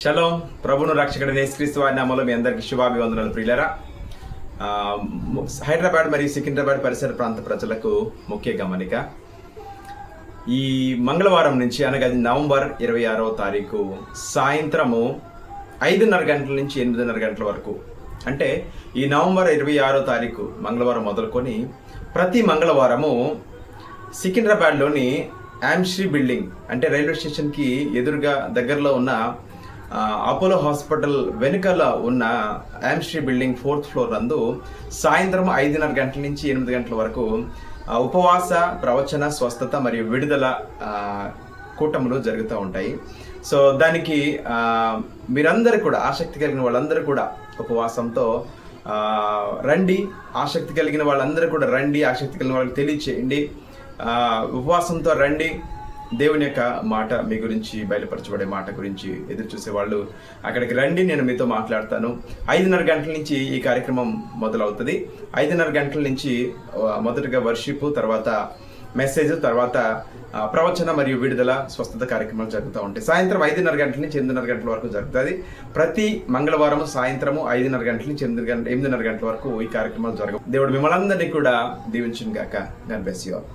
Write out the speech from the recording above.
Shalom. ప్రభును రక్షకుడైన యేసుక్రీస్తు వారి నామములో మీ అందరికీ శుభాభివందనాలు ప్రియులారా. హైదరాబాద్ మరియు సికింద్రాబాద్ పరిసర ప్రాంత ప్రజలకు ముఖ్య గమనిక. ఈ మంగళవారం నుంచి అనగా నవంబర్ 26వ తారీఖు సాయంత్రము 5:30 గంటల నుంచి 8:30 గంటల వరకు, అంటే ఈ నవంబర్ 26వ తారీఖు మంగళవారం మొదలుకొని ప్రతి మంగళవారము సికింద్రాబాద్లోని యామ్శ్రీ బిల్డింగ్, అంటే రైల్వే స్టేషన్కి ఎదురుగా దగ్గరలో ఉన్న అపోలో హాస్పిటల్ వెనుకల ఉన్న యామ్శ్రీ బిల్డింగ్ 4th ఫ్లోర్ నందు సాయంత్రం 5:30 గంటల నుంచి 8 గంటల వరకు ఉపవాస, ప్రవచన, స్వస్థత మరియు విడుదల కూటములు జరుగుతూ ఉంటాయి. సో దానికి మీరందరూ కూడా, ఆసక్తి కలిగిన వాళ్ళందరూ కూడా ఉపవాసంతో రండి. ఆసక్తి కలిగిన వాళ్ళందరూ కూడా రండి. ఆసక్తి కలిగిన వాళ్ళకి తెలియచేయండి. ఉపవాసంతో రండి. దేవుని యొక్క మాట మీ గురించి, బయలుపరచబడే మాట గురించి ఎదురు చూసే వాళ్ళు అక్కడికి రండి. నేను మీతో మాట్లాడతాను. 5:30 గంటల నుంచి ఈ కార్యక్రమం మొదలవుతుంది. 5:30 గంటల నుంచి మొదటగా వర్షిప్, తర్వాత మెసేజ్, తర్వాత ప్రవచన మరియు విడుదల, స్వస్థత కార్యక్రమాలు జరుగుతూ ఉంటాయి. సాయంత్రం 5:30 గంటల నుంచి 8:30 గంటల వరకు జరుగుతుంది. ప్రతి మంగళవారం సాయంత్రము 5:30 గంటల నుంచి 8:30 గంటల వరకు ఈ కార్యక్రమాలు జరగవు. దేవుడు మిమ్మల్ని అందరినీ కూడా దీవించును గాక. God bless you all.